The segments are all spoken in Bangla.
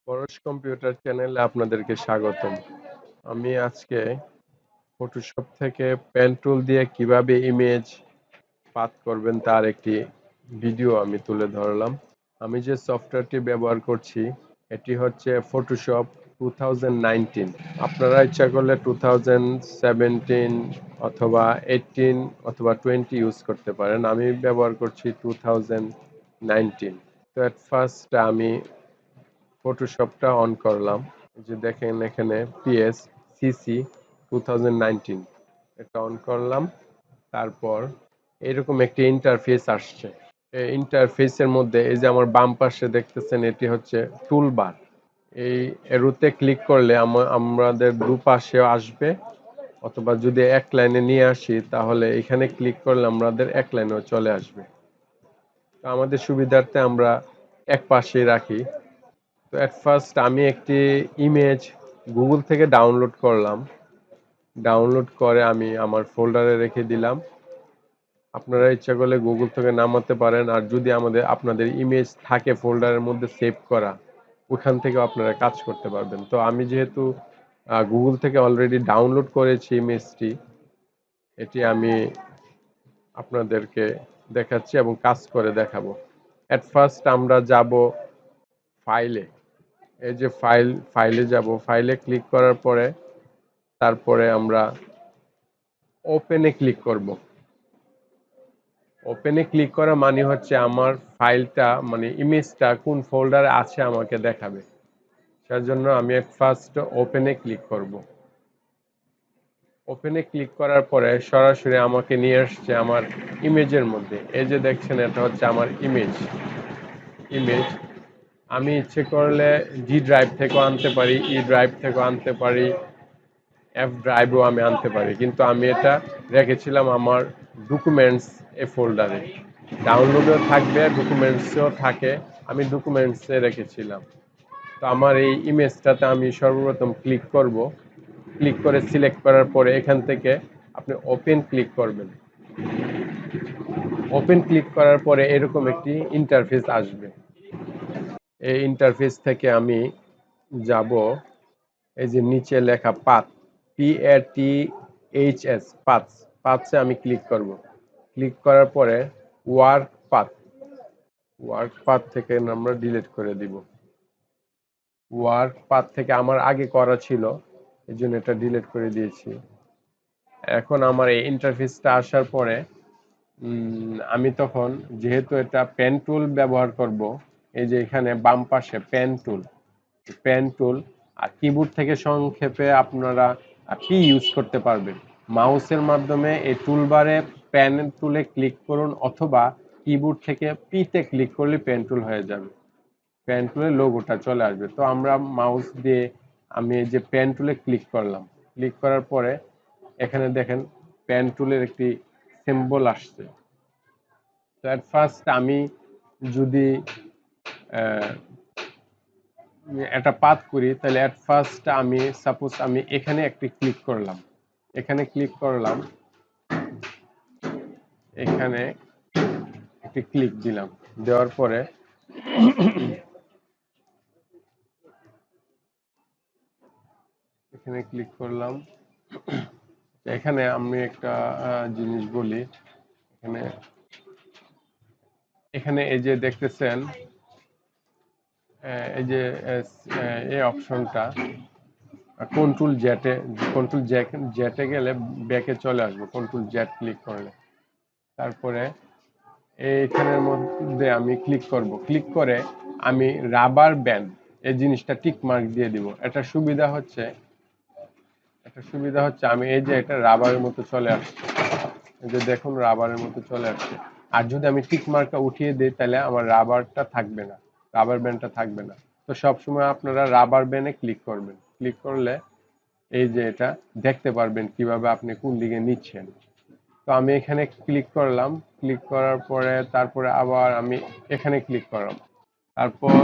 পরশ কম্পিউটার চ্যানেলে আপনাদেরকে স্বাগতম। আমি আজকে ফটোশপ থেকে পেন টুল দিয়ে কিভাবে ইমেজ পাথ করবেন তার একটি ভিডিও আমি তুলে ধরলাম। আমি যে সফটওয়্যারটি ব্যবহার করছি এটি হচ্ছে ফটোশপ 2019। আপনারা ইচ্ছা করলে 2017 অথবা 18 অথবা 20 ইউজ করতে পারেন। আমি ব্যবহার করছি 2019। তো এট ফার্স্ট আমি ফটোশপটা অন করলাম। এই যে দেখেন এখানে পিএস সিসি 2019 এটা অন করলাম। তারপর এরকম একটি ইন্টারফেস আসছে। এই ইন্টারফেসের মধ্যে এই যে আমার বাম পাশে দেখতেছেন এটি হচ্ছে টুলবার। এই এরোতে ক্লিক করলে আমাদের দুপাশেও আসবে, অথবা যদি এক লাইনে নিয়ে আসি তাহলে এখানে ক্লিক করলে আমাদের এক লাইনেও চলে আসবে। তো আমাদের সুবিধার্থে আমরা এক পাশেই রাখি। তো এট ফার্স্ট আমি একটি ইমেজ গুগল থেকে ডাউনলোড করলাম। ডাউনলোড করে আমি আমার ফোল্ডারে রেখে দিলাম। আপনারা ইচ্ছা করলে গুগল থেকে নামাতে পারেন, আর যদি আপনাদের ইমেজ থাকে ফোল্ডারের মধ্যে সেভ করা, ওখান থেকে আপনারা কাজ করতে পারবেন। তো আমি যেহেতু গুগল থেকে অলরেডি ডাউনলোড করেছি ইমেজটি, এটি আমি আপনাদেরকে দেখাচ্ছি এবং কাজ করে দেখাবো। এট ফার্স্ট আমরা যাব ফাইলে। এই যে ফাইলে যাব, ফাইলে ক্লিক করার পরে তারপরে আমরা ওপেনে ক্লিক করব। ওপেনে ক্লিক করা মানে হচ্ছে আমার ফাইলটা মানে ইমেজটা কোন ফোল্ডারে আছে আমাকে দেখাবে। সেজন্য আমি ফার্স্ট ওপেনে ক্লিক করব। ওপেনে ক্লিক করার পরে সরাসরি আমাকে নিয়ে আসছে আমার ইমেজের মধ্যে। এই যে দেখছেন এটা হচ্ছে আমার ইমেজ। আমি ইচ্ছে করলে জি ড্রাইভ থেকেও আনতে পারি, ই ড্রাইভ থেকেও আনতে পারি, এফ ড্রাইভও আমি আনতে পারি, কিন্তু আমি এটা রেখেছিলাম আমার ডকুমেন্টস এ ফোল্ডারে। ডাউনলোডেও থাকবে, ডকুমেন্টসেও থাকে, আমি ডকুমেন্টসে রেখেছিলাম। তো আমার এই ইমেজটাতে আমি সর্বপ্রথম ক্লিক করব। ক্লিক করে সিলেক্ট করার পরে এখান থেকে আপনি ওপেন ক্লিক করবেন। ওপেন ক্লিক করার পরে এরকম একটি ইন্টারফেস আসবে। এই ইন্টারফেস থেকে আমি যাব এই যে নিচে লেখা পাথ, PATHS, পাথসে আমি ক্লিক করব। ক্লিক করার পরে ওয়ার্ক পাথ থেকে আমরা ডিলিট করে দিব। ওয়ার্ক পাথ থেকে আমার আগে করা ছিল, এই জন্য এটা ডিলিট করে দিয়েছি। এখন আমার এই ইন্টারফেসটা আসার পরে আমি তখন যেহেতু এটা পেন টুল ব্যবহার করব, এই যে এখানে বাম পাশে পেন টুল আর কিবোর্ড থেকে সংক্ষেপে আপনারা পি ইউজ করতে পারবেন। মাউসের মাধ্যমে এই টুলবারে পেন টুলে ক্লিক করুন, অথবা কিবোর্ড থেকে পিতে ক্লিক করলে পেন টুল হয়ে যাবে, পেন টুলের লোগোটা চলে আসবে। তো আমরা মাউস দিয়ে আমি এই যে পেন টুলে ক্লিক করলাম। ক্লিক করার পরে এখানে দেখেন পেন টুলের একটি সিম্বল আসছে। তো এট ফার্স্ট আমি যদি একটা পাথ করি, তাহলে এট ফার্স্ট আমি সাপোজ আমি এখানে একটি ক্লিক করলাম, এখানে ক্লিক করলাম, এখানে একটি ক্লিক দিলাম। দেওয়ার পরে এখানে ক্লিক করলাম। এখানে আমি একটা জিনিস বলি, এখানে এখানে এই যে দেখতেছেন এই যে এই অপশনটা কন্ট্রোল জেটে গেলে ব্যাকে চলে আসবে, কন্ট্রোল জেট ক্লিক করলে। তারপরে এইখানের মধ্যে আমি ক্লিক করব। ক্লিক করে আমি রাবার ব্যান্ড এই জিনিসটা টিক মার্ক দিয়ে দিব। এটা সুবিধা হচ্ছে আমি এই যে এটা রাবারের মতো চলে আসছে, এই যে দেখুন রাবারের মতো চলে আসছে। আর যদি আমি টিক মার্কটা উঠিয়ে দিই তাহলে আমার রাবারটা থাকবে না, রাবার ব্যান্ডটা থাকবে না। তো সবসময় আপনারা রাবার ব্যান্ডে ক্লিক করবেন। ক্লিক করলে এই যে এটা দেখতে পারবেন কিভাবে আপনি কোন দিকে নিচ্ছেন। তো আমি এখানে ক্লিক করলাম। ক্লিক করার পরে তারপরে আবার আমি এখানে ক্লিক করলাম। তারপর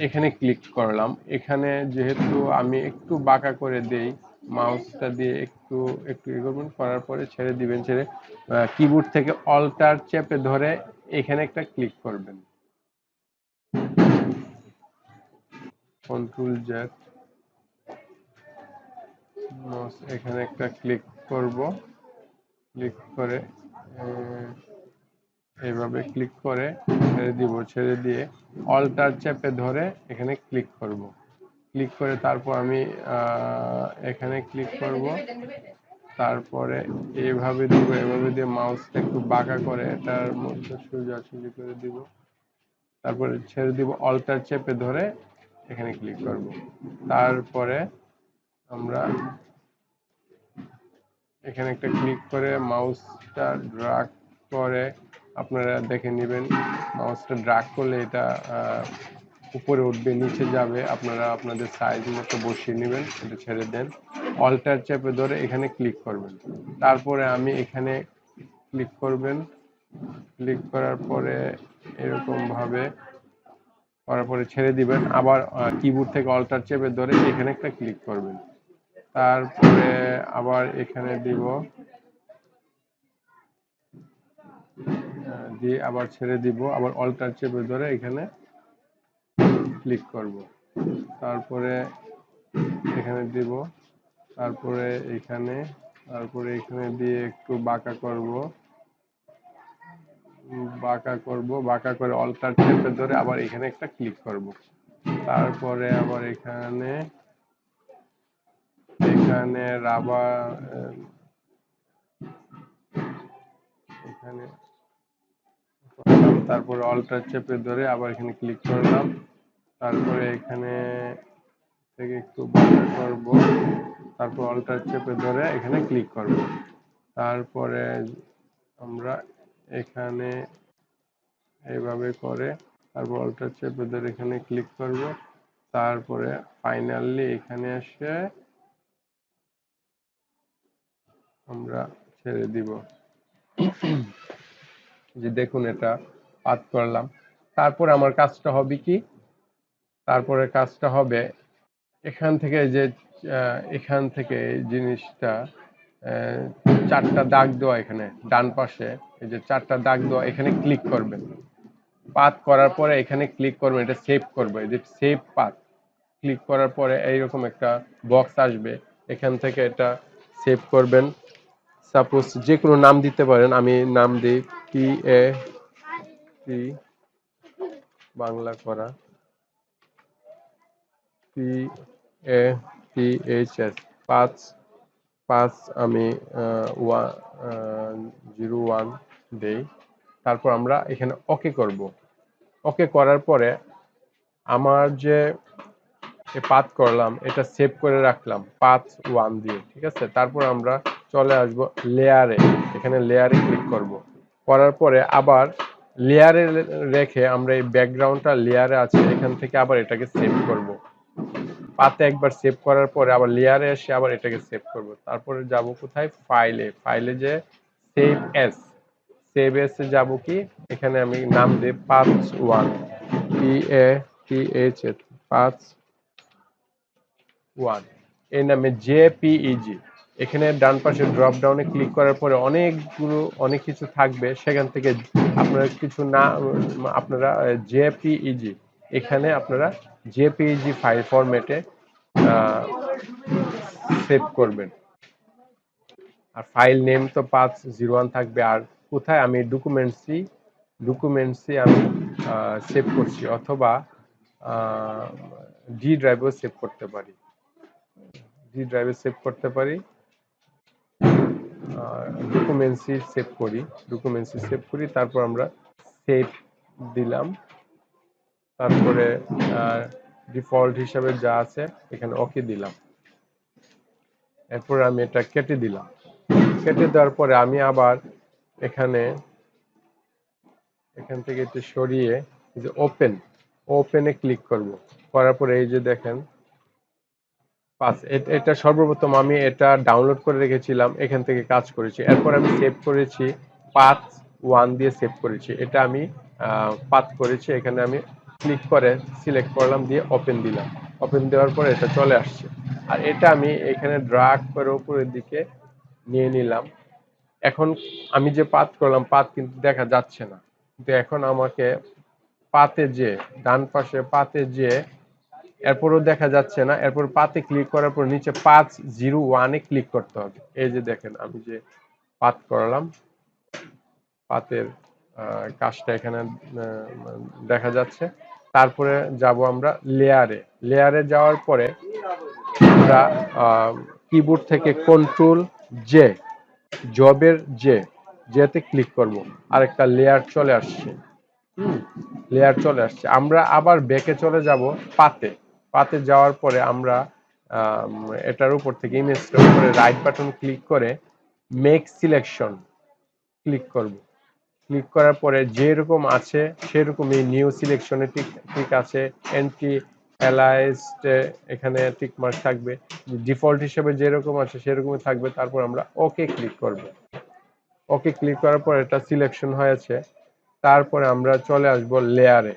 এখানে ক্লিক করলাম। এখানে যেহেতু আমি একটু বাঁকা করে দেই, মাউসটা দিয়ে একটু একটু করবেন, করার পরে ছেড়ে দিবেন। ছেড়ে কিবোর্ড থেকে অল্টার চেপে ধরে এখানে একটা ক্লিক করবেন। কন্ট্রোল জেড, এখানে একটা ক্লিক করব, ক্লিক করে এইভাবে ক্লিক করে ছেড়ে দিব, ছেড়ে দিয়ে অল্টার চেপে ধরে এখানে ক্লিক করব, ক্লিক করে তারপর আমি এখানে ক্লিক করব, তারপরে এইভাবে দিব, এভাবে দিয়ে মাউসটা একটু বাঁকা করে এটার মধ্যে সোজাসুজি করে দিব, তারপরে ছেড়ে দিব, অল্টার চেপে ধরে এখানে ক্লিক করব, তারপরে আমরা এখানে একটা ক্লিক করে মাউসটা ড্রাগ করে আপনারা দেখে নেবেন, মাউসটা ড্রাগ করলে এটা উপরে উঠবে, নিচে যাবে, আপনারা আপনাদের সাইজ মতো বসিয়ে নেবেন, এটা ছেড়ে দেন, অল্টার চেপে ধরে এখানে ক্লিক করবেন, তারপরে আমি এখানে ক্লিক করবেন, ক্লিক করার পরে এরকম ভাবে করার পরে ছেড়ে দিবেন, আবার কিবোর্ড থেকে অল্টার চেপে ধরে এখানে একটা ক্লিক করবেন, তারপরে আবার এখানে দিব, দিয়ে আবার ছেড়ে দিব, আবার অল্টার চেপে ধরে এখানে ক্লিক করব, তারপরে এখানে দিব, তারপরে এখানে, তারপরে এখানে দিয়ে একটু বাঁকা করব, বাঁকা করে অল্টার চেপে ধরে আবার এখানে একটা ক্লিক করব, তারপরে আবার এখানে রাবার, এখানে তারপরে অল্টার চেপে ধরে আবার এখানে ক্লিক করলাম, তারপরে এখানে থেকে একটু বাঁকা করব, তারপর অল্টার চেপে ধরে এখানে ক্লিক করব, তারপরে আমরা এখানে এইভাবে করে তারপর অল্টার চেপে ধরে এখানে ক্লিক করব, তারপরে ফাইনালি এখানে এসে আমরা ছেড়ে দিব, যে দেখুন এটা পাত করলাম, তারপরে আমার কাজটা হবে কি, তারপরে কাজটা হবে এখান থেকে যে এখান থেকে জিনিসটা চারটা দাগ দেওয়া, এখানে ডান পাশে এই যে চারটা দাগ দেওয়া, এখানে ক্লিক করবেন, পাত করার পরে এখানে ক্লিক করবেন, এটা সেভ করবে, যে সেভ পাত, ক্লিক করার পরে এইরকম একটা বক্স আসবে, এখান থেকে এটা সেভ করবেন, সাপোজ যে কোনো নাম দিতে পারেন, আমি নাম দিই PAT বাংলা করা, PATHS 5 আমি 01 দেই, তারপর আমরা এখানে ওকে করব, ওকে করার পরে আমার যে পাথ করলাম এটা সেভ করে রাখলাম পাথ 1 দিয়ে, ঠিক আছে, তারপর আমরা চলে আসব লেয়ারে, এখানে লেয়ারে ক্লিক করব, করার পরে আবার লেয়ারে রেখে আমরা এই ব্যাকগ্রাউন্ডটা লেয়ারে আছে, এখান থেকে আবার এটাকে সেভ করব, পাতে একবার সেভ করার পরে আবার লেয়ারে এসে আবার এটাকে সেভ করব, তারপরে যাব কোথায়, ফাইলে যে save S, save S A যাব, কি এখানে আমি নাম দেব পাথ 1, PATH পাথ 1, এই নামে JPEG, এখানে ডান পাশে ড্রপ ডাউনে ক্লিক করার পরে অনেক কিছু থাকবে, সেখান থেকে আপনারা কিছু না, আপনারা JPEG, এখানে আপনারা JPEG ফাইল ফরম্যাটে সেভ করবেন, আর ফাইল নেম তো 501 থাকবে, আর কোথায় আমি ডকুমেন্টসই আমি সেভ করছি, অথবা ডি ড্রাইভেও সেভ করতে পারি, ডকুমেন্টসই সেভ করি, তারপর আমরা সেভ দিলাম, তারপরে ডিফল্ট হিসাবে যা আছে এখানে ওকে দিলাম, এরপর আমি এটা কেটে দিলাম, কেটে দেওয়ার পরে আমি আবার এখান থেকে একটু সরিয়ে এই যে ওপেনে ক্লিক করব, করার পরে এই যে দেখেন এটা সর্বপ্রথম আমি এটা ডাউনলোড করে রেখেছিলাম, এখান থেকে কাজ করেছি, এরপর আমি সেভ করেছি পাথ 1 দিয়ে সেভ করেছি, এটা আমি পাথ করেছি, এখানে আমি ক্লিক করে সিলেক্ট করলাম, দিয়ে ওপেন দিলাম, ওপেন দেওয়ার পরে এটা চলে আসছে, আর এটা আমি এখানে ড্র্যাগ করে উপরের দিকে নিয়ে নিলাম, এখন আমি যে পাথ করলাম পাথ কিন্তু দেখা যাচ্ছে না, কিন্তু এখন আমাকে পাতে যে ডান পাশে পাতে যে এরপরও দেখা যাচ্ছে না, এরপর পাতে ক্লিক করার পর নিচে 501-এ ক্লিক করতে হবে। এই যে দেখেন আমি যে পাত করালাম, পাতের কাজটা এখানে দেখা যাচ্ছে। তারপরে যাব আমরা লেয়ারে। লেয়ারে যাওয়ার পরে আমরা কিবোর্ড থেকে কন্ট্রোল জে, জবের জেতে ক্লিক করব। আরেকটা লেয়ার চলে আসছে। লেয়ার চলে আসছে। আমরা আবার ব্যাকে চলে যাব পাতে। পাতে যাওয়ার পরে আমরা এটার উপর থেকে ইমেজটার উপরে রাইট বাটন ক্লিক করে মেক সিলেকশন ক্লিক করব। ক্লিক করার পরে যেরকম আছে সেরকমই নিউ সিলেকশনে ঠিক আছে, এন্টি অ্যালাইজড এখানে টিক মার্ক থাকবে, ডিফল্ট হিসেবে যেরকম আছে সেরকমই থাকবে। তারপর আমরা ওকে ক্লিক করব। ওকে ক্লিক করার পর এটা সিলেকশন হয়েছে। তারপরে আমরা চলে আসব লেয়ারে।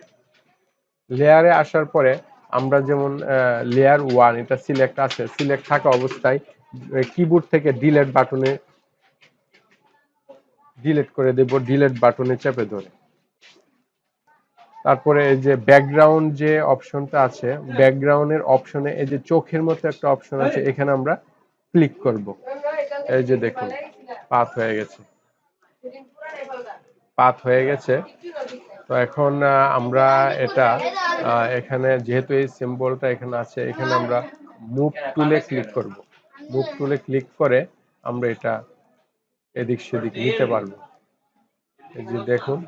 লেয়ারে আসার পরে আমরা যেমন লেয়ার 1 এটা সিলেক্ট আছে, সিলেক্ট থাকা অবস্থায় কিবোর্ড থেকে ডিলিট বাটনে ডিলিট করে দেব, ডিলিট বাটনে চেপে ধরে। তারপরে এই যে ব্যাকগ্রাউন্ড যে অপশনটা আছে, ব্যাকগ্রাউন্ডের অপশনে এই যে চোখের মতো একটা অপশন আছে, এখানে আমরা ক্লিক করব। এই যে দেখুন পাথ হয়ে গেছে, পাথ হয়ে গেছে। তো এখন আমরা এটা এখানে যেহেতু এই সিম্বলটা এখানে আছে, এখানে আমরা মুভ টুলে ক্লিক করব। মুভ টুলে ক্লিক করে আমরা এটা এদিক সেদিক নিতে পারবো। এই যে দেখুন,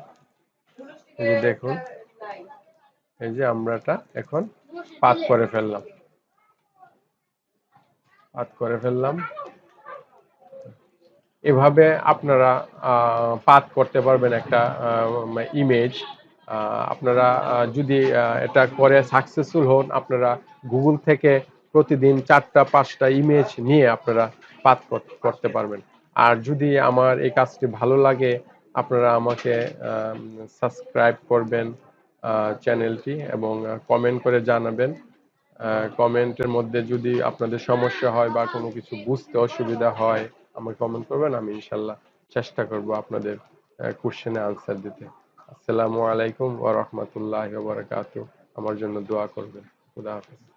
এই যে দেখুন, এই যে আমরা এটা এখন পাথ করে ফেললাম, পাথ করে ফেললাম। এভাবে আপনারা পাথ করতে পারবেন একটা ইমেজ। আপনারা যদি এটা করে সাকসেসফুল হন, আপনারা গুগল থেকে প্রতিদিন 4টা-5টা ইমেজ নিয়ে আপনারা পাথ করতে পারবেন। আর যদি আমার এই কাজটি ভালো লাগে, আপনারা আমাকে সাবস্ক্রাইব করবেন চ্যানেলটি, এবং কমেন্ট করে জানাবেন। কমেন্টের মধ্যে যদি আপনাদের সমস্যা হয় বা কোনো কিছু বুঝতে অসুবিধা হয়, আমাকে কমেন্ট করবেন। আমি ইনশাল্লাহ চেষ্টা করব আপনাদের কোশ্চেনে আনসার দিতে। আসসালামু আলাইকুম ওয়া রাহমাতুল্লাহি ওয়া বারাকাতুহু। আমার জন্য দোয়া করবেন। খুদা হাফেজ।